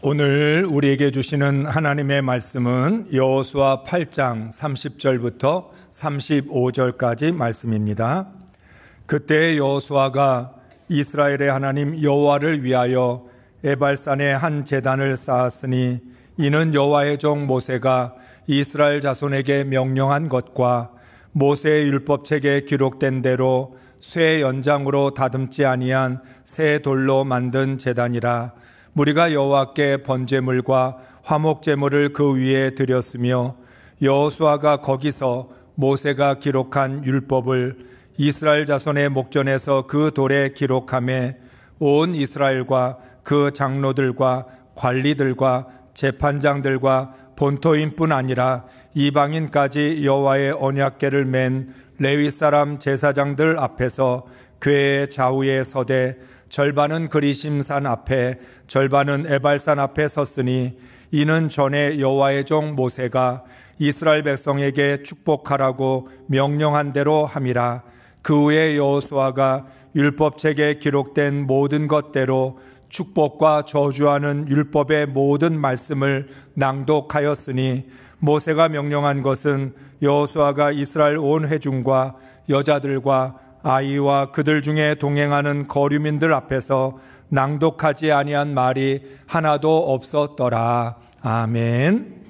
오늘 우리에게 주시는 하나님의 말씀은 여호수아 8장 30절부터 35절까지 말씀입니다. 그때 여호수아가 이스라엘의 하나님 여호와를 위하여 에발산에 한 제단을 쌓았으니 이는 여호와의 종 모세가 이스라엘 자손에게 명령한 것과 모세의 율법책에 기록된 대로 쇠 연장으로 다듬지 아니한 새 돌로 만든 제단이라. 무리가 여호와께 번제물과 화목제물을 그 위에 드렸으며 여호수아가 거기서 모세가 기록한 율법을 이스라엘 자손의 목전에서 그 돌에 기록하매 온 이스라엘과 그 장로들과 관리들과 재판장들과 본토인뿐 아니라 이방인까지 여호와의 언약궤를 맨 레위 사람 제사장들 앞에서 궤의 좌우에 서되 절반은 그리심산 앞에 절반은 에발산 앞에 섰으니 이는 전에 여호와의 종 모세가 이스라엘 백성에게 축복하라고 명령한 대로 함이라. 그 후에 여호수아가 율법책에 기록된 모든 것대로 축복과 저주하는 율법의 모든 말씀을 낭독하였으니 모세가 명령한 것은 여호수아가 이스라엘 온 회중과 여자들과 아이와 그들 중에 동행하는 거류민들 앞에서 낭독하지 아니한 말이 하나도 없었더라. 아멘.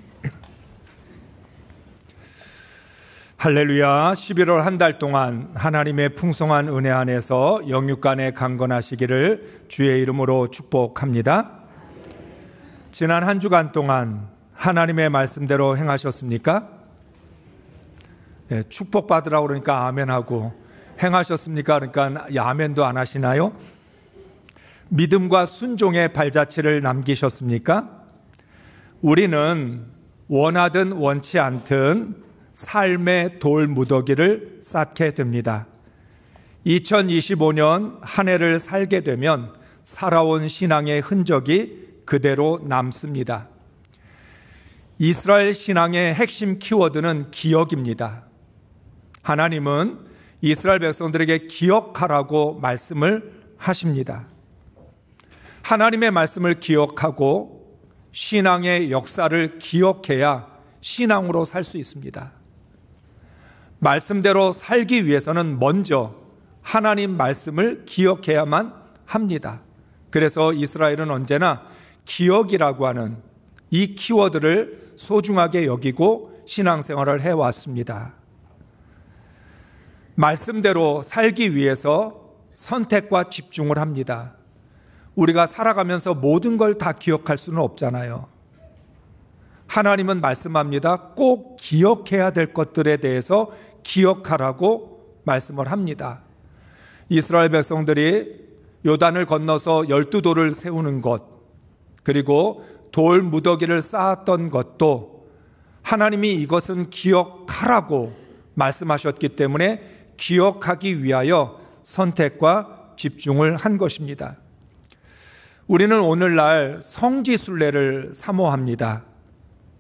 할렐루야. 11월 한 달 동안 하나님의 풍성한 은혜 안에서 영육간에 강건하시기를 주의 이름으로 축복합니다. 지난 한 주간 동안 하나님의 말씀대로 행하셨습니까? 네, 축복받으라고 그러니까 아멘하고, 행하셨습니까? 그러니까 아멘도 안 하시나요? 믿음과 순종의 발자취를 남기셨습니까? 우리는 원하든 원치 않든 삶의 돌 무더기를 쌓게 됩니다. 2025년 한 해를 살게 되면 살아온 신앙의 흔적이 그대로 남습니다. 이스라엘 신앙의 핵심 키워드는 기억입니다. 하나님은 이스라엘 백성들에게 기억하라고 말씀을 하십니다. 하나님의 말씀을 기억하고 신앙의 역사를 기억해야 신앙으로 살 수 있습니다. 말씀대로 살기 위해서는 먼저 하나님 말씀을 기억해야만 합니다. 그래서 이스라엘은 언제나 기억이라고 하는 이 키워드를 소중하게 여기고 신앙생활을 해왔습니다. 말씀대로 살기 위해서 선택과 집중을 합니다. 우리가 살아가면서 모든 걸 다 기억할 수는 없잖아요. 하나님은 말씀합니다. 꼭 기억해야 될 것들에 대해서 기억하라고 말씀을 합니다. 이스라엘 백성들이 요단을 건너서 12돌을 세우는 것, 그리고 돌 무더기를 쌓았던 것도 하나님이 이것은 기억하라고 말씀하셨기 때문에 기억하기 위하여 선택과 집중을 한 것입니다. 우리는 오늘날 성지순례를 사모합니다.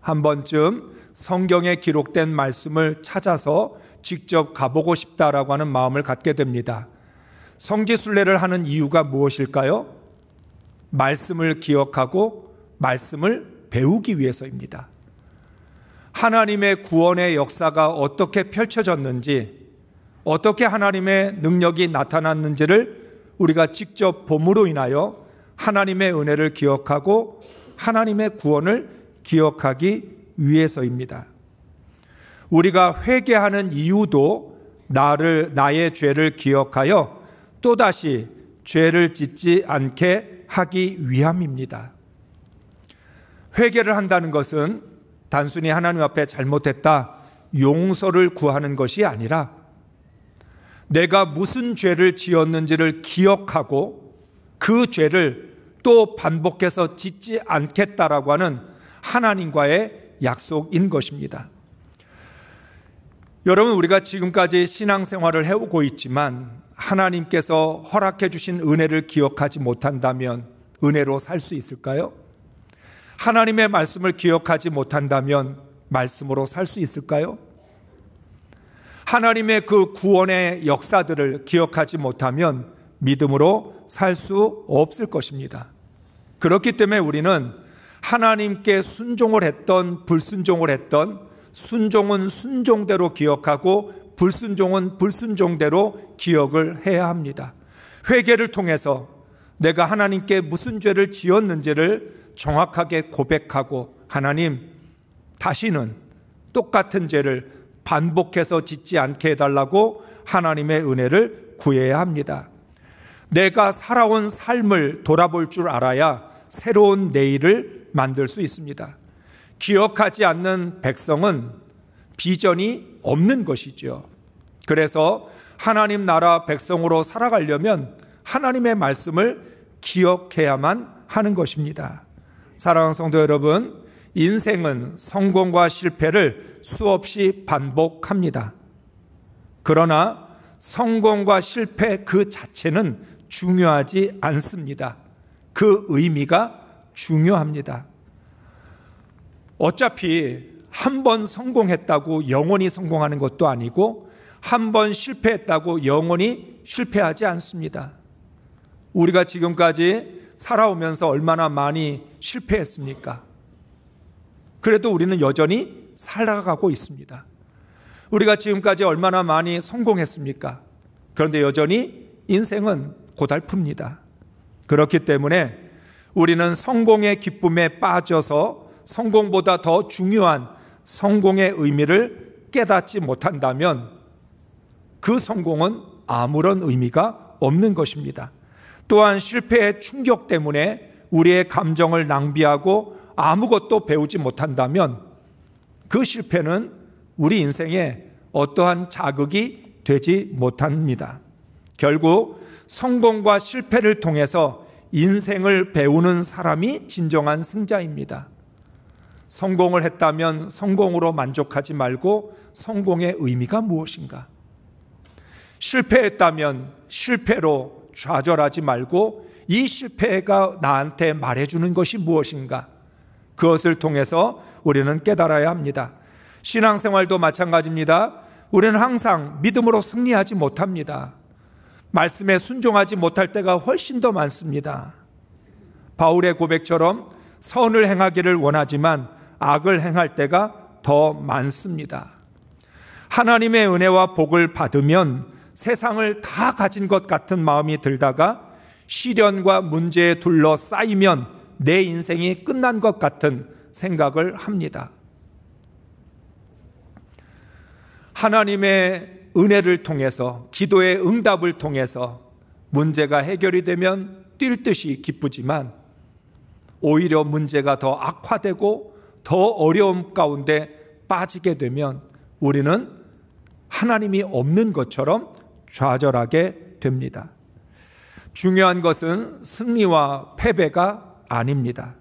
한 번쯤 성경에 기록된 말씀을 찾아서 직접 가보고 싶다라고 하는 마음을 갖게 됩니다. 성지순례를 하는 이유가 무엇일까요? 말씀을 기억하고 말씀을 배우기 위해서입니다. 하나님의 구원의 역사가 어떻게 펼쳐졌는지, 어떻게 하나님의 능력이 나타났는지를 우리가 직접 봄으로 인하여 하나님의 은혜를 기억하고 하나님의 구원을 기억하기 위해서입니다. 우리가 회개하는 이유도 나의 죄를 기억하여 또다시 죄를 짓지 않게 하기 위함입니다. 회개를 한다는 것은 단순히 하나님 앞에 잘못했다, 용서를 구하는 것이 아니라 내가 무슨 죄를 지었는지를 기억하고 그 죄를 또 반복해서 짓지 않겠다라고 하는 하나님과의 약속인 것입니다. 여러분, 우리가 지금까지 신앙생활을 해오고 있지만 하나님께서 허락해 주신 은혜를 기억하지 못한다면 은혜로 살 수 있을까요? 하나님의 말씀을 기억하지 못한다면 말씀으로 살 수 있을까요? 하나님의 그 구원의 역사들을 기억하지 못하면 믿음으로 살 수 없을 것입니다. 그렇기 때문에 우리는 하나님께 순종을 했던 불순종을 했던 순종은 순종대로 기억하고 불순종은 불순종대로 기억을 해야 합니다. 회개를 통해서 내가 하나님께 무슨 죄를 지었는지를 정확하게 고백하고 하나님, 다시는 똑같은 죄를 반복해서 짓지 않게 해달라고 하나님의 은혜를 구해야 합니다. 내가 살아온 삶을 돌아볼 줄 알아야 새로운 내일을 만들 수 있습니다. 기억하지 않는 백성은 비전이 없는 것이죠. 그래서 하나님 나라 백성으로 살아가려면 하나님의 말씀을 기억해야만 하는 것입니다. 사랑하는 성도 여러분, 인생은 성공과 실패를 수없이 반복합니다. 그러나 성공과 실패 그 자체는 중요하지 않습니다. 그 의미가 중요합니다. 어차피 한 번 성공했다고 영원히 성공하는 것도 아니고 한 번 실패했다고 영원히 실패하지 않습니다. 우리가 지금까지 살아오면서 얼마나 많이 실패했습니까? 그래도 우리는 여전히 살아가고 있습니다. 우리가 지금까지 얼마나 많이 성공했습니까? 그런데 여전히 인생은 고달픕니다. 그렇기 때문에 우리는 성공의 기쁨에 빠져서 성공보다 더 중요한 성공의 의미를 깨닫지 못한다면 그 성공은 아무런 의미가 없는 것입니다. 또한 실패의 충격 때문에 우리의 감정을 낭비하고 아무것도 배우지 못한다면 그 실패는 우리 인생에 어떠한 자극이 되지 못합니다. 결국 성공과 실패를 통해서 인생을 배우는 사람이 진정한 승자입니다. 성공을 했다면 성공으로 만족하지 말고 성공의 의미가 무엇인가? 실패했다면 실패로 좌절하지 말고 이 실패가 나한테 말해주는 것이 무엇인가? 그것을 통해서 우리는 깨달아야 합니다. 신앙생활도 마찬가지입니다. 우리는 항상 믿음으로 승리하지 못합니다. 말씀에 순종하지 못할 때가 훨씬 더 많습니다. 바울의 고백처럼 선을 행하기를 원하지만 악을 행할 때가 더 많습니다. 하나님의 은혜와 복을 받으면 세상을 다 가진 것 같은 마음이 들다가 시련과 문제에 둘러싸이면 내 인생이 끝난 것 같은 생각을 합니다. 하나님의 은혜를 통해서 기도의 응답을 통해서 문제가 해결이 되면 뛸 듯이 기쁘지만 오히려 문제가 더 악화되고 더 어려움 가운데 빠지게 되면 우리는 하나님이 없는 것처럼 좌절하게 됩니다. 중요한 것은 승리와 패배가 아닙니다.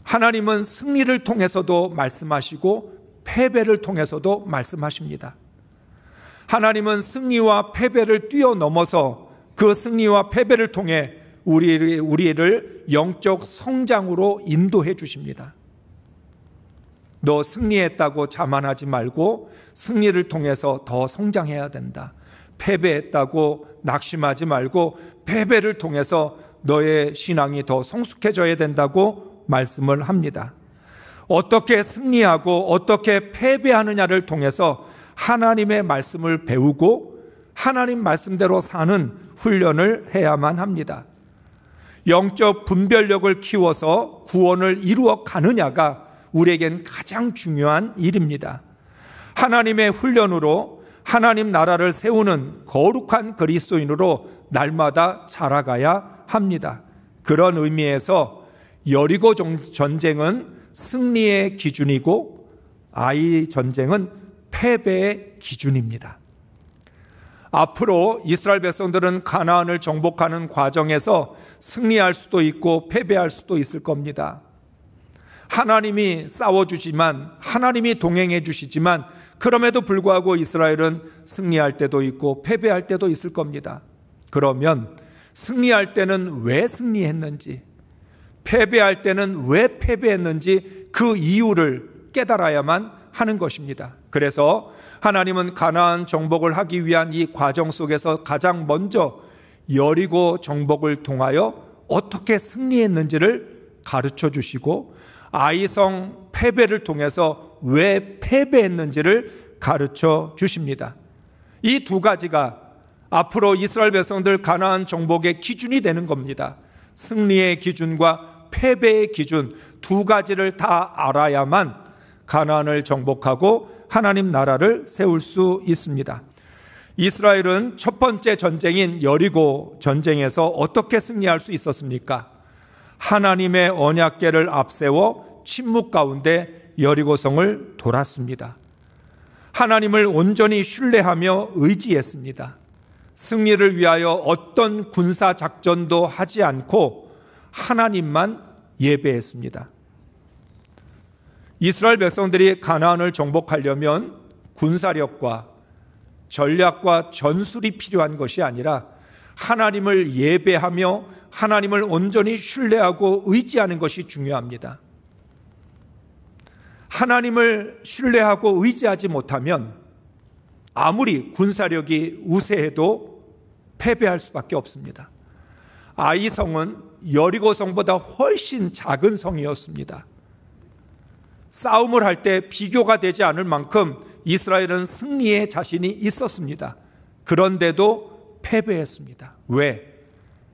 하나님은 승리를 통해서도 말씀하시고 패배를 통해서도 말씀하십니다. 하나님은 승리와 패배를 뛰어넘어서 그 승리와 패배를 통해 우리를 영적 성장으로 인도해 주십니다. 너 승리했다고 자만하지 말고 승리를 통해서 더 성장해야 된다. 패배했다고 낙심하지 말고 패배를 통해서 너의 신앙이 더 성숙해져야 된다고 말씀을 합니다. 어떻게 승리하고 어떻게 패배하느냐를 통해서 하나님의 말씀을 배우고 하나님 말씀대로 사는 훈련을 해야만 합니다. 영적 분별력을 키워서 구원을 이루어 가느냐가 우리에겐 가장 중요한 일입니다. 하나님의 훈련으로 하나님 나라를 세우는 거룩한 그리스도인으로 날마다 자라가야 합니다. 그런 의미에서 여리고 전쟁은 승리의 기준이고 아이 전쟁은 패배의 기준입니다. 앞으로 이스라엘 백성들은 가나안을 정복하는 과정에서 승리할 수도 있고 패배할 수도 있을 겁니다. 하나님이 싸워주지만 하나님이 동행해 주시지만 그럼에도 불구하고 이스라엘은 승리할 때도 있고 패배할 때도 있을 겁니다. 그러면 승리할 때는 왜 승리했는지 패배할 때는 왜 패배했는지 그 이유를 깨달아야만 하는 것입니다. 그래서 하나님은 가나안 정복을 하기 위한 이 과정 속에서 가장 먼저 여리고 정복을 통하여 어떻게 승리했는지를 가르쳐 주시고 아이성 패배를 통해서 왜 패배했는지를 가르쳐 주십니다. 이 두 가지가 앞으로 이스라엘 백성들 가나안 정복의 기준이 되는 겁니다. 승리의 기준과 패배의 기준 두 가지를 다 알아야만 가나안을 정복하고 하나님 나라를 세울 수 있습니다. 이스라엘은 첫 번째 전쟁인 여리고 전쟁에서 어떻게 승리할 수 있었습니까? 하나님의 언약궤를 앞세워 침묵 가운데 여리고성을 돌았습니다. 하나님을 온전히 신뢰하며 의지했습니다. 승리를 위하여 어떤 군사 작전도 하지 않고 하나님만 예배했습니다. 이스라엘 백성들이 가나안을 정복하려면 군사력과 전략과 전술이 필요한 것이 아니라 하나님을 예배하며 하나님을 온전히 신뢰하고 의지하는 것이 중요합니다. 하나님을 신뢰하고 의지하지 못하면 아무리 군사력이 우세해도 패배할 수밖에 없습니다. 아이성은 여리고성보다 훨씬 작은 성이었습니다. 싸움을 할 때 비교가 되지 않을 만큼 이스라엘은 승리의 자신이 있었습니다. 그런데도 패배했습니다. 왜?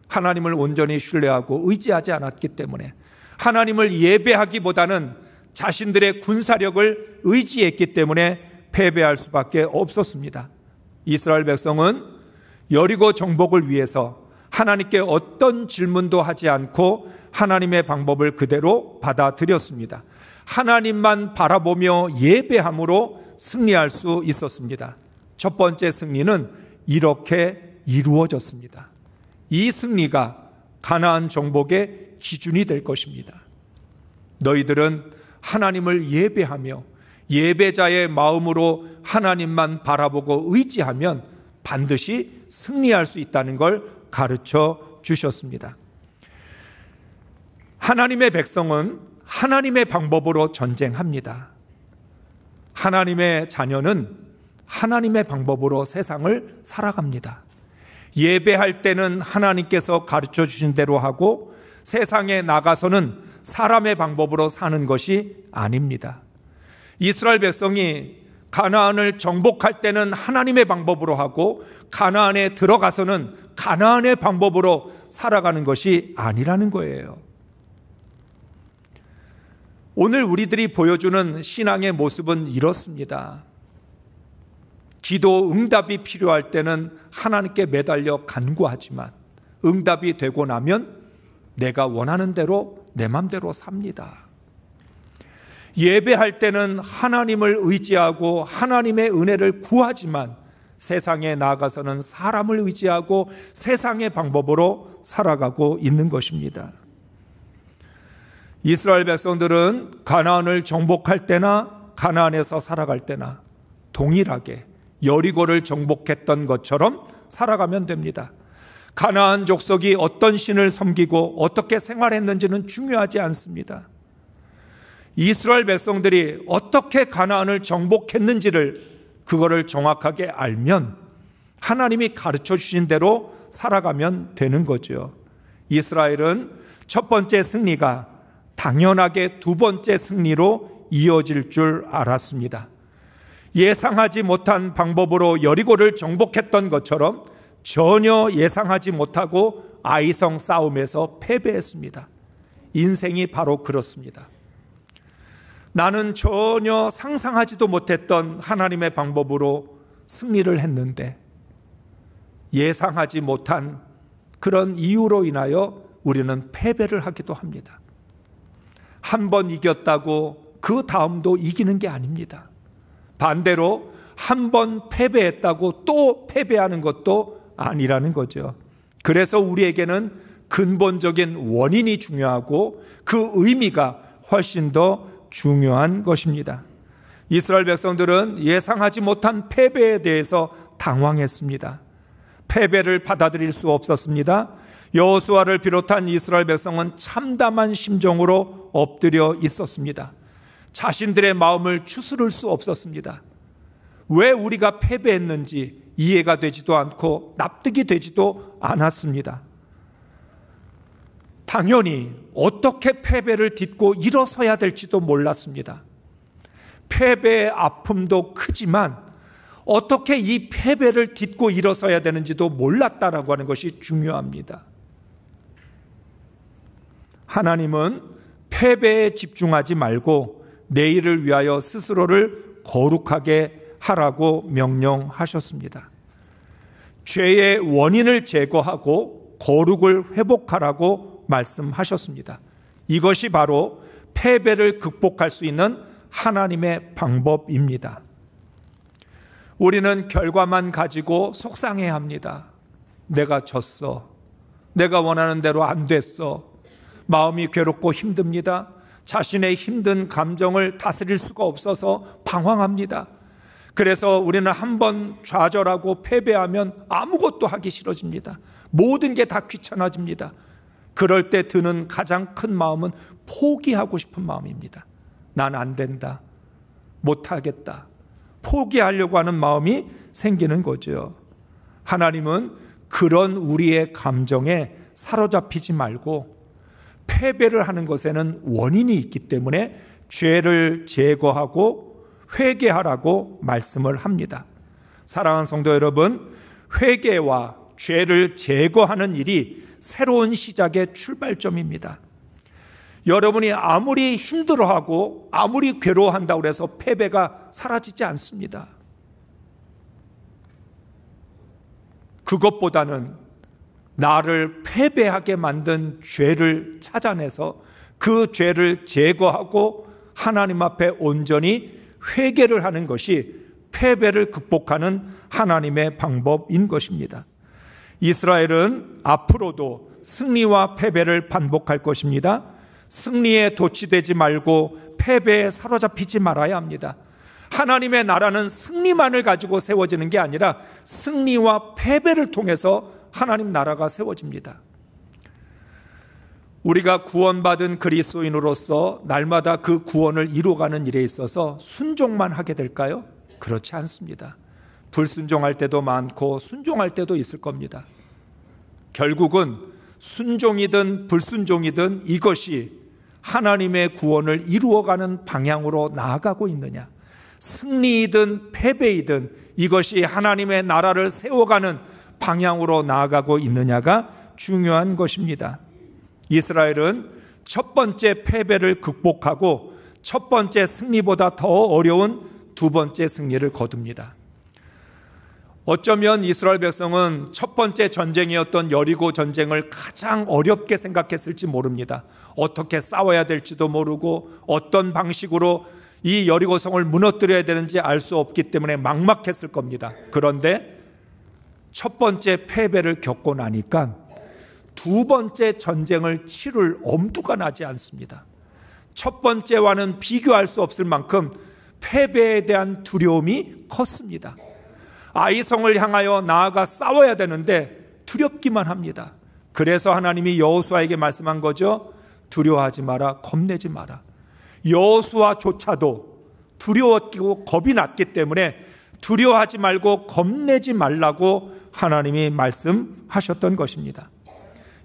하나님을 온전히 신뢰하고 의지하지 않았기 때문에, 하나님을 예배하기보다는 자신들의 군사력을 의지했기 때문에 패배할 수밖에 없었습니다. 이스라엘 백성은 여리고 정복을 위해서 하나님께 어떤 질문도 하지 않고 하나님의 방법을 그대로 받아들였습니다. 하나님만 바라보며 예배함으로 승리할 수 있었습니다. 첫 번째 승리는 이렇게 이루어졌습니다. 이 승리가 가나안 정복의 기준이 될 것입니다. 너희들은 하나님을 예배하며 예배자의 마음으로 하나님만 바라보고 의지하면 반드시 승리할 수 있다는 걸 가르쳐 주셨습니다. 하나님의 백성은 하나님의 방법으로 전쟁합니다. 하나님의 자녀는 하나님의 방법으로 세상을 살아갑니다. 예배할 때는 하나님께서 가르쳐 주신 대로 하고 세상에 나가서는 사람의 방법으로 사는 것이 아닙니다. 이스라엘 백성이 가나안을 정복할 때는 하나님의 방법으로 하고 가나안에 들어가서는 가나안의 방법으로 살아가는 것이 아니라는 거예요. 오늘 우리들이 보여주는 신앙의 모습은 이렇습니다. 기도 응답이 필요할 때는 하나님께 매달려 간구하지만 응답이 되고 나면 내가 원하는 대로 내 맘대로 삽니다. 예배할 때는 하나님을 의지하고 하나님의 은혜를 구하지만 세상에 나아가서는 사람을 의지하고 세상의 방법으로 살아가고 있는 것입니다. 이스라엘 백성들은 가나안을 정복할 때나 가나안에서 살아갈 때나 동일하게 여리고를 정복했던 것처럼 살아가면 됩니다. 가나안 족속이 어떤 신을 섬기고 어떻게 생활했는지는 중요하지 않습니다. 이스라엘 백성들이 어떻게 가나안을 정복했는지를 그거를 정확하게 알면 하나님이 가르쳐 주신 대로 살아가면 되는 거죠. 이스라엘은 첫 번째 승리가 당연하게 두 번째 승리로 이어질 줄 알았습니다. 예상하지 못한 방법으로 여리고를 정복했던 것처럼 전혀 예상하지 못하고 아이성 싸움에서 패배했습니다. 인생이 바로 그렇습니다. 나는 전혀 상상하지도 못했던 하나님의 방법으로 승리를 했는데 예상하지 못한 그런 이유로 인하여 우리는 패배를 하기도 합니다. 한 번 이겼다고 그 다음도 이기는 게 아닙니다. 반대로 한 번 패배했다고 또 패배하는 것도 아니라는 거죠. 그래서 우리에게는 근본적인 원인이 중요하고 그 의미가 훨씬 더 중요한 것입니다. 이스라엘 백성들은 예상하지 못한 패배에 대해서 당황했습니다. 패배를 받아들일 수 없었습니다. 여호수아를 비롯한 이스라엘 백성은 참담한 심정으로 엎드려 있었습니다. 자신들의 마음을 추스를 수 없었습니다. 왜 우리가 패배했는지 이해가 되지도 않고 납득이 되지도 않았습니다. 당연히 어떻게 패배를 딛고 일어서야 될지도 몰랐습니다. 패배의 아픔도 크지만 어떻게 이 패배를 딛고 일어서야 되는지도 몰랐다라고 하는 것이 중요합니다. 하나님은 패배에 집중하지 말고 내일을 위하여 스스로를 거룩하게 하라고 명령하셨습니다. 죄의 원인을 제거하고 거룩을 회복하라고 말씀하셨습니다. 이것이 바로 패배를 극복할 수 있는 하나님의 방법입니다. 우리는 결과만 가지고 속상해합니다. 내가 졌어. 내가 원하는 대로 안 됐어. 마음이 괴롭고 힘듭니다. 자신의 힘든 감정을 다스릴 수가 없어서 방황합니다. 그래서 우리는 한번 좌절하고 패배하면 아무것도 하기 싫어집니다. 모든 게 다 귀찮아집니다. 그럴 때 드는 가장 큰 마음은 포기하고 싶은 마음입니다. 난 안 된다. 못하겠다. 포기하려고 하는 마음이 생기는 거죠. 하나님은 그런 우리의 감정에 사로잡히지 말고 패배를 하는 것에는 원인이 있기 때문에 죄를 제거하고 회개하라고 말씀을 합니다. 사랑하는 성도 여러분, 회개와 죄를 제거하는 일이 새로운 시작의 출발점입니다. 여러분이 아무리 힘들어하고 아무리 괴로워한다고 해서 패배가 사라지지 않습니다. 그것보다는 나를 패배하게 만든 죄를 찾아내서 그 죄를 제거하고 하나님 앞에 온전히 회개를 하는 것이 패배를 극복하는 하나님의 방법인 것입니다. 이스라엘은 앞으로도 승리와 패배를 반복할 것입니다. 승리에 도취되지 말고 패배에 사로잡히지 말아야 합니다. 하나님의 나라는 승리만을 가지고 세워지는 게 아니라 승리와 패배를 통해서 하나님 나라가 세워집니다. 우리가 구원받은 그리스도인으로서 날마다 그 구원을 이루어가는 일에 있어서 순종만 하게 될까요? 그렇지 않습니다. 불순종할 때도 많고 순종할 때도 있을 겁니다. 결국은 순종이든 불순종이든 이것이 하나님의 구원을 이루어가는 방향으로 나아가고 있느냐, 승리이든 패배이든 이것이 하나님의 나라를 세워가는 방향으로 나아가고 있느냐가 중요한 것입니다. 이스라엘은 첫 번째 패배를 극복하고 첫 번째 승리보다 더 어려운 두 번째 승리를 거둡니다. 어쩌면 이스라엘 백성은 첫 번째 전쟁이었던 여리고 전쟁을 가장 어렵게 생각했을지 모릅니다. 어떻게 싸워야 될지도 모르고 어떤 방식으로 이 여리고성을 무너뜨려야 되는지 알 수 없기 때문에 막막했을 겁니다. 그런데 첫 번째 패배를 겪고 나니까 두 번째 전쟁을 치룰 엄두가 나지 않습니다. 첫 번째와는 비교할 수 없을 만큼 패배에 대한 두려움이 컸습니다. 아이성을 향하여 나아가 싸워야 되는데 두렵기만 합니다. 그래서 하나님이 여호수아에게 말씀한 거죠. 두려워하지 마라, 겁내지 마라. 여호수아조차도 두려웠고 겁이 났기 때문에 두려워하지 말고 겁내지 말라고 하나님이 말씀하셨던 것입니다.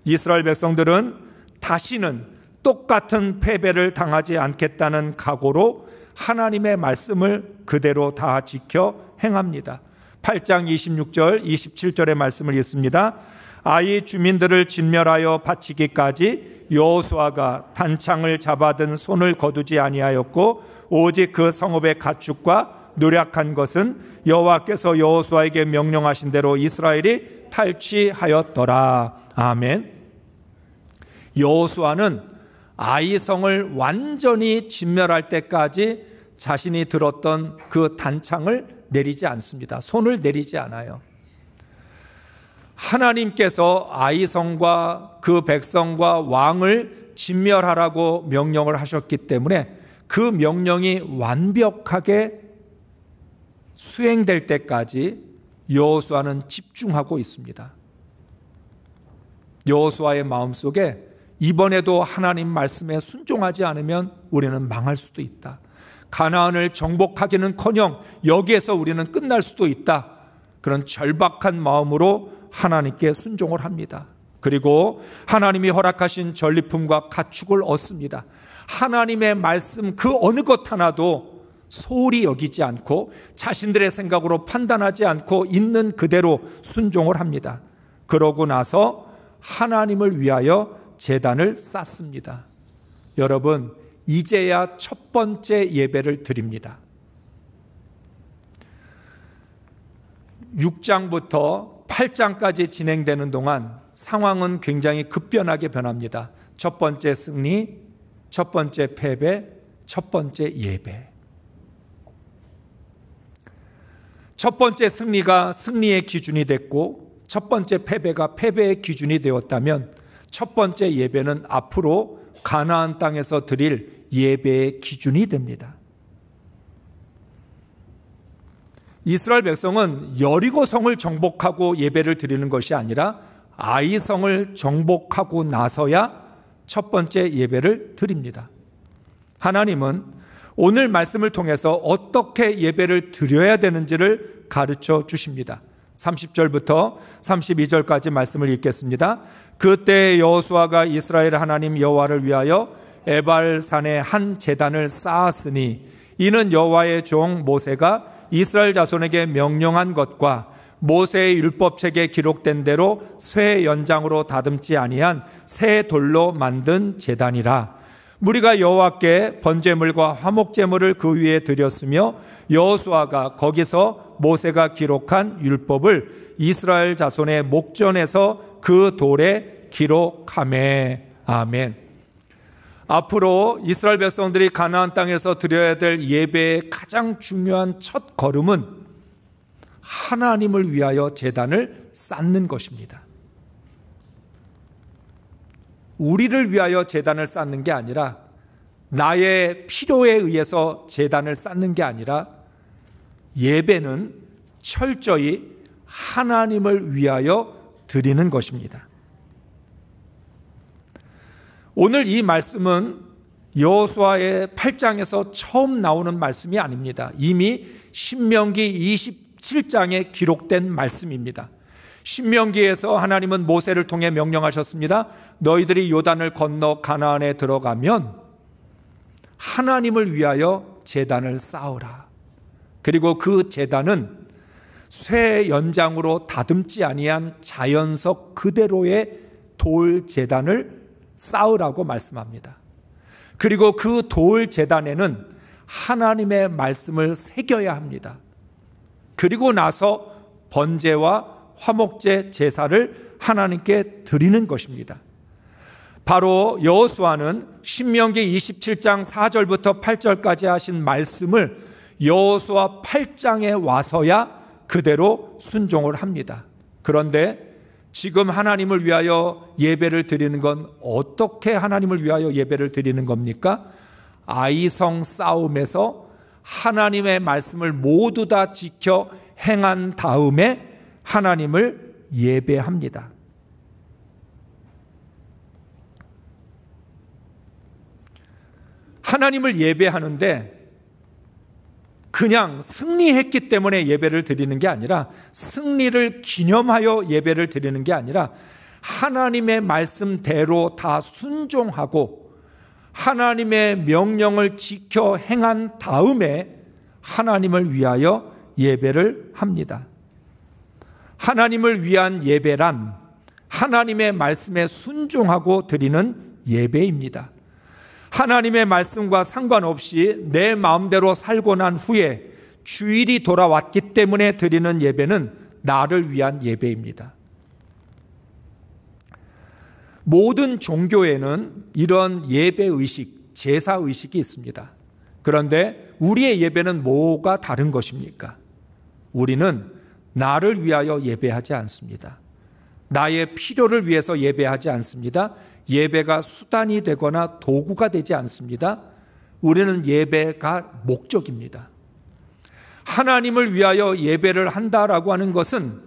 이스라엘 백성들은 다시는 똑같은 패배를 당하지 않겠다는 각오로 하나님의 말씀을 그대로 다 지켜 행합니다. 8장 26절 27절의 말씀을 읽습니다. 아이 주민들을 진멸하여 바치기까지 여호수아가 단창을 잡아든 손을 거두지 아니하였고 오직 그 성읍의 가축과 노략한 것은 여호와께서 여호수아에게 명령하신 대로 이스라엘이 탈취하였더라. 아멘. 여호수아는 아이성을 완전히 진멸할 때까지 자신이 들었던 그 단창을 내리지 않습니다. 손을 내리지 않아요. 하나님께서 아이성과 그 백성과 왕을 진멸하라고 명령을 하셨기 때문에 그 명령이 완벽하게 수행될 때까지 여호수아는 집중하고 있습니다. 여호수아의 마음속에 이번에도 하나님 말씀에 순종하지 않으면 우리는 망할 수도 있다. 가나안을 정복하기는커녕 여기에서 우리는 끝날 수도 있다. 그런 절박한 마음으로 하나님께 순종을 합니다. 그리고 하나님이 허락하신 전리품과 가축을 얻습니다. 하나님의 말씀 그 어느 것 하나도 소홀히 여기지 않고 자신들의 생각으로 판단하지 않고 있는 그대로 순종을 합니다. 그러고 나서 하나님을 위하여 제단을 쌓습니다. 여러분, 이제야 첫 번째 예배를 드립니다. 6장부터 8장까지 진행되는 동안 상황은 굉장히 급변하게 변합니다. 첫 번째 승리, 첫 번째 패배, 첫 번째 예배. 첫 번째 승리가 승리의 기준이 됐고 첫 번째 패배가 패배의 기준이 되었다면 첫 번째 예배는 앞으로 가나안 땅에서 드릴 예배의 기준이 됩니다. 이스라엘 백성은 여리고성을 정복하고 예배를 드리는 것이 아니라 아이성을 정복하고 나서야 첫 번째 예배를 드립니다. 하나님은 오늘 말씀을 통해서 어떻게 예배를 드려야 되는지를 가르쳐 주십니다. 30절부터 32절까지 말씀을 읽겠습니다. 그때 여호수아가 이스라엘 하나님 여호와를 위하여 에발산에 한 제단을 쌓았으니 이는 여호와의 종 모세가 이스라엘 자손에게 명령한 것과 모세의 율법책에 기록된 대로 쇠 연장으로 다듬지 아니한 새 돌로 만든 제단이라. 무리가 여호와께 번제물과 화목제물을 그 위에 드렸으며 여호수아가 거기서 모세가 기록한 율법을 이스라엘 자손의 목전에서 그 돌에 기록하매. 아멘. 앞으로 이스라엘 백성들이 가나안 땅에서 드려야 될 예배의 가장 중요한 첫 걸음은 하나님을 위하여 제단을 쌓는 것입니다. 우리를 위하여 제단을 쌓는 게 아니라 나의 필요에 의해서 제단을 쌓는 게 아니라 예배는 철저히 하나님을 위하여 드리는 것입니다. 오늘 이 말씀은 여호수아의 8장에서 처음 나오는 말씀이 아닙니다. 이미 신명기 27장에 기록된 말씀입니다. 신명기에서 하나님은 모세를 통해 명령하셨습니다. 너희들이 요단을 건너 가나안에 들어가면 하나님을 위하여 제단을 쌓으라. 그리고 그 제단은 쇠 연장으로 다듬지 아니한 자연석 그대로의 돌 제단을 쌓으라고 말씀합니다. 그리고 그 돌 제단에는 하나님의 말씀을 새겨야 합니다. 그리고 나서 번제와 화목제 제사를 하나님께 드리는 것입니다. 바로 여호수아는 신명기 27장 4절부터 8절까지 하신 말씀을 여호수아 8장에 와서야 그대로 순종을 합니다. 그런데 지금 하나님을 위하여 예배를 드리는 건 어떻게 하나님을 위하여 예배를 드리는 겁니까? 아이성 싸움에서 하나님의 말씀을 모두 다 지켜 행한 다음에 하나님을 예배합니다. 하나님을 예배하는데 그냥 승리했기 때문에 예배를 드리는 게 아니라 승리를 기념하여 예배를 드리는 게 아니라 하나님의 말씀대로 다 순종하고 하나님의 명령을 지켜 행한 다음에 하나님을 위하여 예배를 합니다. 하나님을 위한 예배란 하나님의 말씀에 순종하고 드리는 예배입니다. 하나님의 말씀과 상관없이 내 마음대로 살고 난 후에 주일이 돌아왔기 때문에 드리는 예배는 나를 위한 예배입니다. 모든 종교에는 이런 예배의식, 제사의식이 있습니다. 그런데 우리의 예배는 뭐가 다른 것입니까? 우리는 나를 위하여 예배하지 않습니다. 나의 필요를 위해서 예배하지 않습니다. 예배가 수단이 되거나 도구가 되지 않습니다. 우리는 예배가 목적입니다. 하나님을 위하여 예배를 한다라고 하는 것은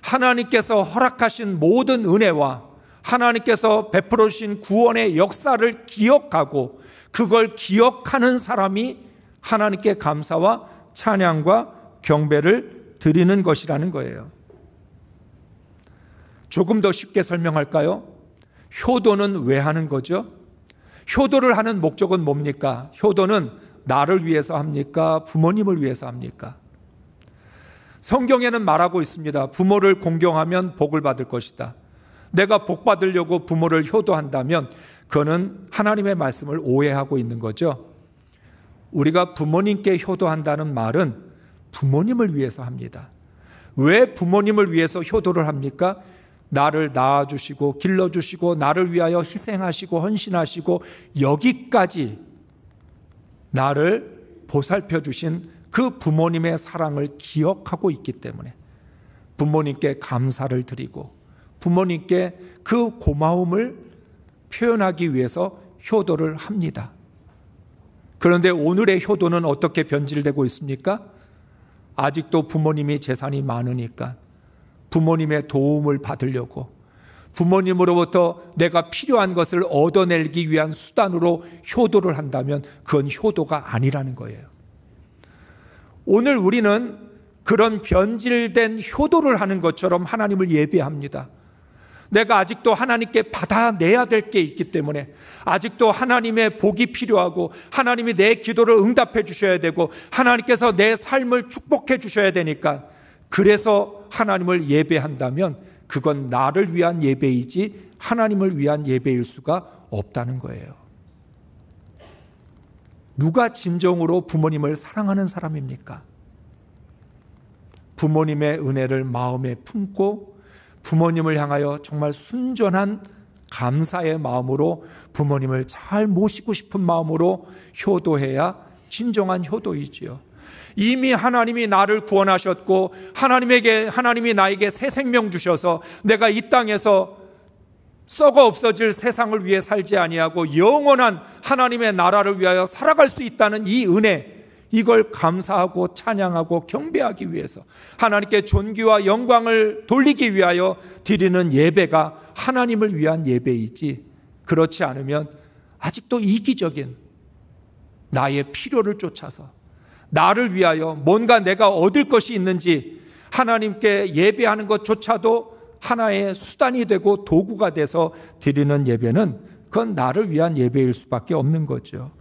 하나님께서 허락하신 모든 은혜와 하나님께서 베풀어 주신 구원의 역사를 기억하고 그걸 기억하는 사람이 하나님께 감사와 찬양과 경배를 드리는 것이라는 거예요. 조금 더 쉽게 설명할까요? 효도는 왜 하는 거죠? 효도를 하는 목적은 뭡니까? 효도는 나를 위해서 합니까? 부모님을 위해서 합니까? 성경에는 말하고 있습니다. 부모를 공경하면 복을 받을 것이다. 내가 복 받으려고 부모를 효도한다면 그거는 하나님의 말씀을 오해하고 있는 거죠. 우리가 부모님께 효도한다는 말은 부모님을 위해서 합니다. 왜 부모님을 위해서 효도를 합니까? 나를 낳아주시고 길러주시고 나를 위하여 희생하시고 헌신하시고 여기까지 나를 보살펴 주신 그 부모님의 사랑을 기억하고 있기 때문에 부모님께 감사를 드리고 부모님께 그 고마움을 표현하기 위해서 효도를 합니다. 그런데 오늘의 효도는 어떻게 변질되고 있습니까? 아직도 부모님이 재산이 많으니까 부모님의 도움을 받으려고 부모님으로부터 내가 필요한 것을 얻어내기 위한 수단으로 효도를 한다면 그건 효도가 아니라는 거예요. 오늘 우리는 그런 변질된 효도를 하는 것처럼 하나님을 예배합니다. 내가 아직도 하나님께 받아내야 될 게 있기 때문에 아직도 하나님의 복이 필요하고 하나님이 내 기도를 응답해 주셔야 되고 하나님께서 내 삶을 축복해 주셔야 되니까 그래서 하나님을 예배한다면 그건 나를 위한 예배이지 하나님을 위한 예배일 수가 없다는 거예요. 누가 진정으로 부모님을 사랑하는 사람입니까? 부모님의 은혜를 마음에 품고 부모님을 향하여 정말 순전한 감사의 마음으로 부모님을 잘 모시고 싶은 마음으로 효도해야 진정한 효도이지요. 이미 하나님이 나를 구원하셨고 하나님이 나에게 새 생명 주셔서 내가 이 땅에서 썩어 없어질 세상을 위해 살지 아니하고 영원한 하나님의 나라를 위하여 살아갈 수 있다는 이 은혜, 이걸 감사하고 찬양하고 경배하기 위해서 하나님께 존귀와 영광을 돌리기 위하여 드리는 예배가 하나님을 위한 예배이지 그렇지 않으면 아직도 이기적인 나의 필요를 쫓아서 나를 위하여 뭔가 내가 얻을 것이 있는지 하나님께 예배하는 것조차도 하나의 수단이 되고 도구가 돼서 드리는 예배는 그건 나를 위한 예배일 수밖에 없는 거죠.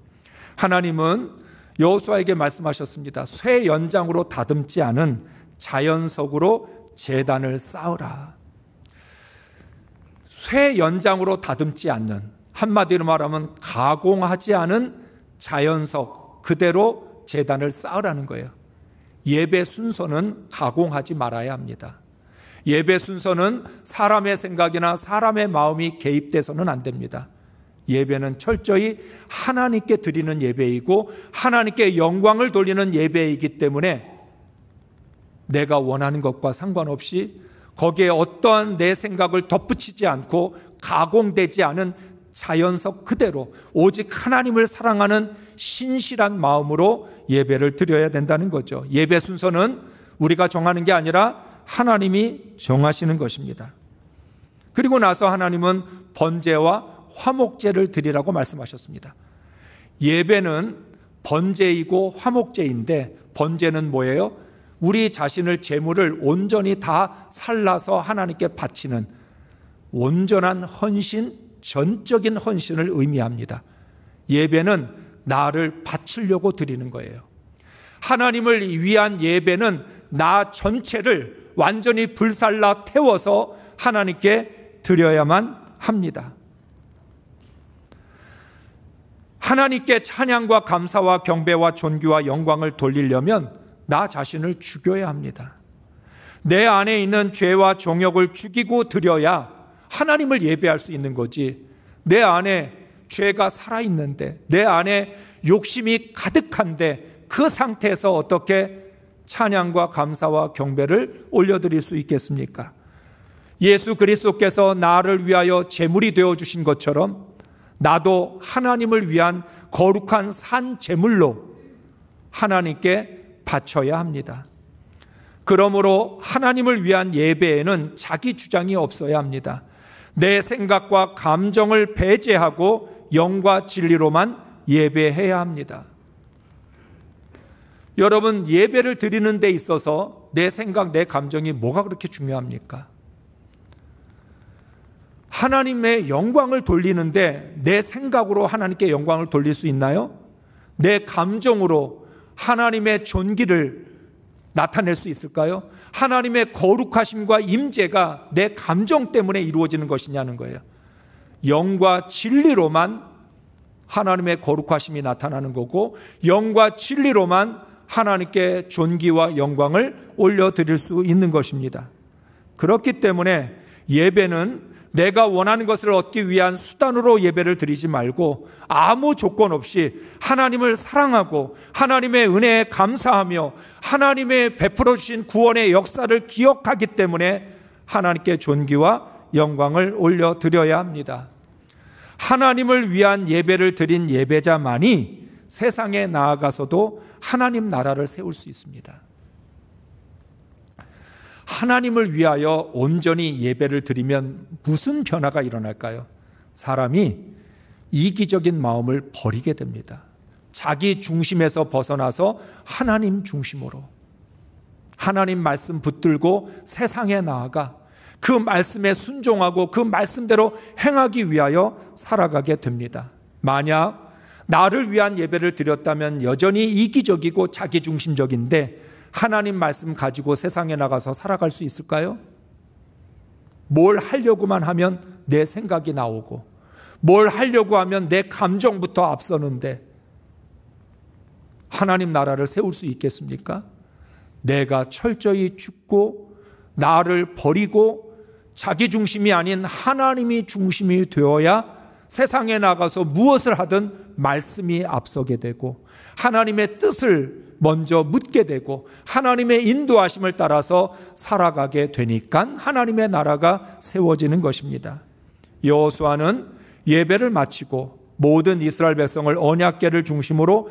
하나님은 여호수아에게 말씀하셨습니다. 쇠 연장으로 다듬지 않은 자연석으로 제단을 쌓으라. 쇠 연장으로 다듬지 않는, 한마디로 말하면 가공하지 않은 자연석 그대로 제단을 쌓으라는 거예요. 예배 순서는 가공하지 말아야 합니다. 예배 순서는 사람의 생각이나 사람의 마음이 개입돼서는 안 됩니다. 예배는 철저히 하나님께 드리는 예배이고 하나님께 영광을 돌리는 예배이기 때문에 내가 원하는 것과 상관없이 거기에 어떠한 내 생각을 덧붙이지 않고 가공되지 않은 자연석 그대로 오직 하나님을 사랑하는 신실한 마음으로 예배를 드려야 된다는 거죠. 예배 순서는 우리가 정하는 게 아니라 하나님이 정하시는 것입니다. 그리고 나서 하나님은 번제와 화목제를 드리라고 말씀하셨습니다. 예배는 번제이고 화목제인데 번제는 뭐예요? 우리 자신을 제물을 온전히 다 살라서 하나님께 바치는 온전한 헌신, 전적인 헌신을 의미합니다. 예배는 나를 바치려고 드리는 거예요. 하나님을 위한 예배는 나 전체를 완전히 불살라 태워서 하나님께 드려야만 합니다. 하나님께 찬양과 감사와 경배와 존귀와 영광을 돌리려면 나 자신을 죽여야 합니다. 내 안에 있는 죄와 정욕을 죽이고 드려야 하나님을 예배할 수 있는 거지. 내 안에 죄가 살아있는데 내 안에 욕심이 가득한데 그 상태에서 어떻게 찬양과 감사와 경배를 올려드릴 수 있겠습니까? 예수 그리스도께서 나를 위하여 제물이 되어주신 것처럼 나도 하나님을 위한 거룩한 산 제물로 하나님께 바쳐야 합니다. 그러므로 하나님을 위한 예배에는 자기 주장이 없어야 합니다. 내 생각과 감정을 배제하고 영과 진리로만 예배해야 합니다. 여러분, 예배를 드리는 데 있어서 내 생각, 내 감정이 뭐가 그렇게 중요합니까? 하나님의 영광을 돌리는데 내 생각으로 하나님께 영광을 돌릴 수 있나요? 내 감정으로 하나님의 존귀를 나타낼 수 있을까요? 하나님의 거룩하심과 임재가 내 감정 때문에 이루어지는 것이냐는 거예요. 영과 진리로만 하나님의 거룩하심이 나타나는 거고, 영과 진리로만 하나님께 존귀와 영광을 올려드릴 수 있는 것입니다. 그렇기 때문에 예배는 내가 원하는 것을 얻기 위한 수단으로 예배를 드리지 말고 아무 조건 없이 하나님을 사랑하고 하나님의 은혜에 감사하며 하나님의 베풀어 주신 구원의 역사를 기억하기 때문에 하나님께 존귀와 영광을 올려드려야 합니다. 하나님을 위한 예배를 드린 예배자만이 세상에 나아가서도 하나님 나라를 세울 수 있습니다. 하나님을 위하여 온전히 예배를 드리면 무슨 변화가 일어날까요? 사람이 이기적인 마음을 버리게 됩니다. 자기 중심에서 벗어나서 하나님 중심으로, 하나님 말씀 붙들고 세상에 나아가 그 말씀에 순종하고 그 말씀대로 행하기 위하여 살아가게 됩니다. 만약 나를 위한 예배를 드렸다면 여전히 이기적이고 자기중심적인데 하나님 말씀 가지고 세상에 나가서 살아갈 수 있을까요? 뭘 하려고만 하면 내 생각이 나오고, 뭘 하려고 하면 내 감정부터 앞서는데 하나님 나라를 세울 수 있겠습니까? 내가 철저히 죽고 나를 버리고 자기 중심이 아닌 하나님이 중심이 되어야 세상에 나가서 무엇을 하든 말씀이 앞서게 되고 하나님의 뜻을 먼저 묻게 되고 하나님의 인도하심을 따라서 살아가게 되니까 하나님의 나라가 세워지는 것입니다. 여호수아는 예배를 마치고 모든 이스라엘 백성을 언약궤를 중심으로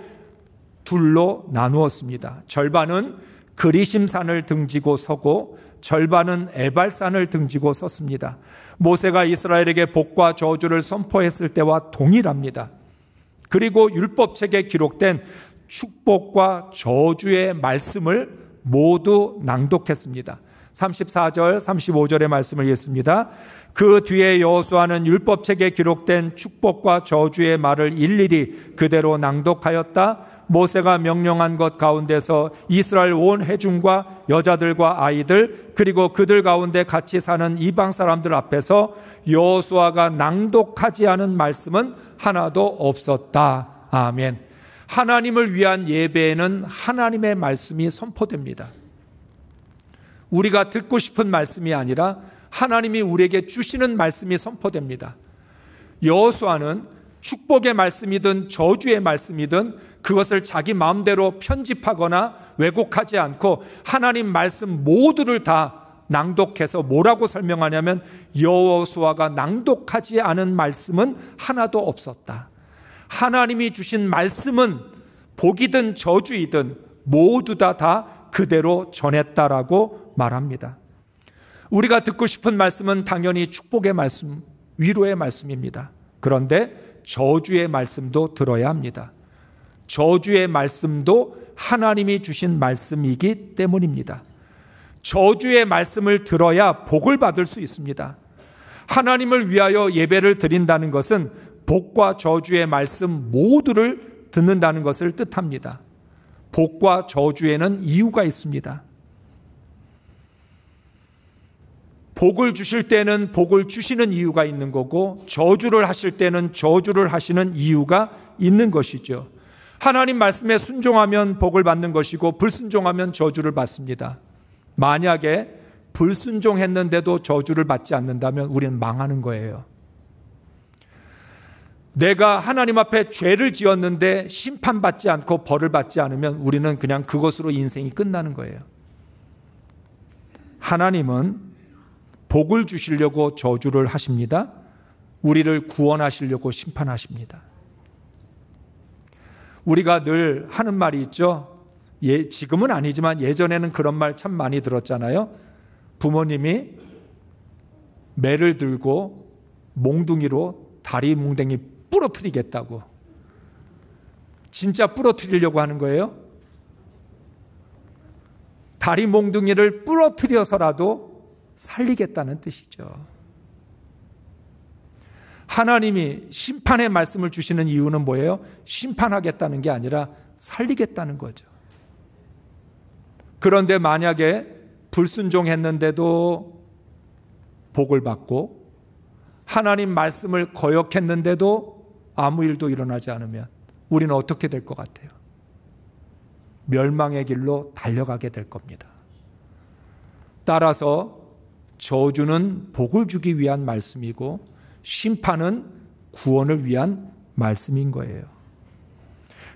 둘로 나누었습니다. 절반은 그리심산을 등지고 서고 절반은 에발산을 등지고 섰습니다. 모세가 이스라엘에게 복과 저주를 선포했을 때와 동일합니다. 그리고 율법책에 기록된 축복과 저주의 말씀을 모두 낭독했습니다. 34절, 35절의 말씀을 읽습니다. 그 뒤에 여호수아는 율법책에 기록된 축복과 저주의 말을 일일이 그대로 낭독하였다. 모세가 명령한 것 가운데서 이스라엘 온 회중과 여자들과 아이들 그리고 그들 가운데 같이 사는 이방 사람들 앞에서 여호수아가 낭독하지 않은 말씀은 하나도 없었다. 아멘. 하나님을 위한 예배에는 하나님의 말씀이 선포됩니다. 우리가 듣고 싶은 말씀이 아니라 하나님이 우리에게 주시는 말씀이 선포됩니다. 여호수아는 축복의 말씀이든 저주의 말씀이든 그것을 자기 마음대로 편집하거나 왜곡하지 않고 하나님 말씀 모두를 다 낭독해서 뭐라고 설명하냐면 여호수아가 낭독하지 않은 말씀은 하나도 없었다. 하나님이 주신 말씀은 복이든 저주이든 모두 다 그대로 전했다라고 말합니다. 우리가 듣고 싶은 말씀은 당연히 축복의 말씀, 위로의 말씀입니다. 그런데 저주의 말씀도 들어야 합니다. 저주의 말씀도 하나님이 주신 말씀이기 때문입니다. 저주의 말씀을 들어야 복을 받을 수 있습니다. 하나님을 위하여 예배를 드린다는 것은 복과 저주의 말씀 모두를 듣는다는 것을 뜻합니다. 복과 저주에는 이유가 있습니다. 복을 주실 때는 복을 주시는 이유가 있는 거고 저주를 하실 때는 저주를 하시는 이유가 있는 것이죠. 하나님 말씀에 순종하면 복을 받는 것이고 불순종하면 저주를 받습니다. 만약에 불순종했는데도 저주를 받지 않는다면 우리는 망하는 거예요. 내가 하나님 앞에 죄를 지었는데 심판받지 않고 벌을 받지 않으면 우리는 그냥 그것으로 인생이 끝나는 거예요. 하나님은 복을 주시려고 저주를 하십니다. 우리를 구원하시려고 심판하십니다. 우리가 늘 하는 말이 있죠. 지금은 아니지만 예전에는 그런 말 참 많이 들었잖아요. 부모님이 매를 들고 몽둥이로 다리 뭉댕이 부러뜨리겠다고. 진짜 부러뜨리려고 하는 거예요? 다리 몽둥이를 부러뜨려서라도 살리겠다는 뜻이죠. 하나님이 심판의 말씀을 주시는 이유는 뭐예요? 심판하겠다는 게 아니라 살리겠다는 거죠. 그런데 만약에 불순종했는데도 복을 받고 하나님 말씀을 거역했는데도 아무 일도 일어나지 않으면 우리는 어떻게 될 것 같아요? 멸망의 길로 달려가게 될 겁니다. 따라서 저주는 복을 주기 위한 말씀이고 심판은 구원을 위한 말씀인 거예요.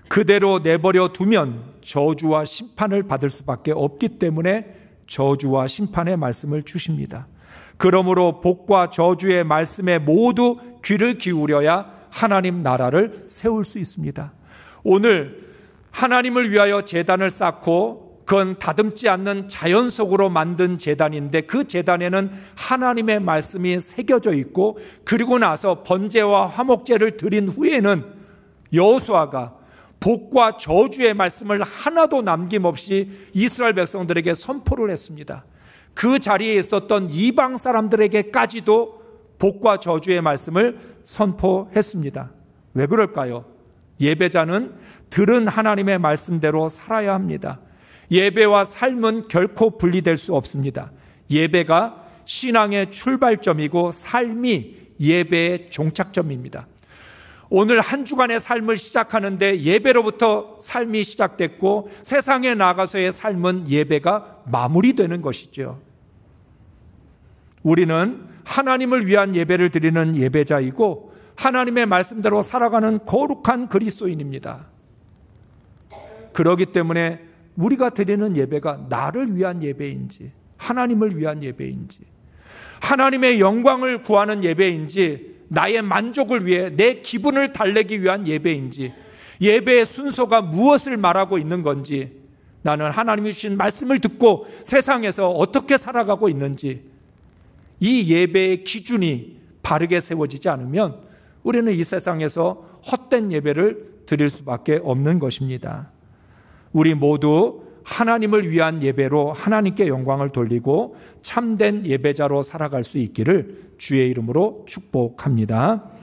그대로 내버려 두면 저주와 심판을 받을 수밖에 없기 때문에 저주와 심판의 말씀을 주십니다. 그러므로 복과 저주의 말씀에 모두 귀를 기울여야 하나님 나라를 세울 수 있습니다. 오늘 하나님을 위하여 제단을 쌓고 그건 다듬지 않는 자연 속으로 만든 제단인데 그 제단에는 하나님의 말씀이 새겨져 있고 그리고 나서 번제와 화목제를 드린 후에는 여호수아가 복과 저주의 말씀을 하나도 남김없이 이스라엘 백성들에게 선포를 했습니다. 그 자리에 있었던 이방 사람들에게까지도 복과 저주의 말씀을 선포했습니다. 왜 그럴까요? 예배자는 들은 하나님의 말씀대로 살아야 합니다. 예배와 삶은 결코 분리될 수 없습니다. 예배가 신앙의 출발점이고 삶이 예배의 종착점입니다. 오늘 한 주간의 삶을 시작하는데 예배로부터 삶이 시작됐고 세상에 나가서의 삶은 예배가 마무리되는 것이죠. 우리는 하나님을 위한 예배를 드리는 예배자이고 하나님의 말씀대로 살아가는 거룩한 그리스도인입니다. 그렇기 때문에 우리가 드리는 예배가 나를 위한 예배인지 하나님을 위한 예배인지 하나님의 영광을 구하는 예배인지 나의 만족을 위해 내 기분을 달래기 위한 예배인지 예배의 순서가 무엇을 말하고 있는 건지 나는 하나님이 주신 말씀을 듣고 세상에서 어떻게 살아가고 있는지 이 예배의 기준이 바르게 세워지지 않으면 우리는 이 세상에서 헛된 예배를 드릴 수밖에 없는 것입니다. 우리 모두 하나님을 위한 예배로 하나님께 영광을 돌리고 참된 예배자로 살아갈 수 있기를 주의 이름으로 축복합니다.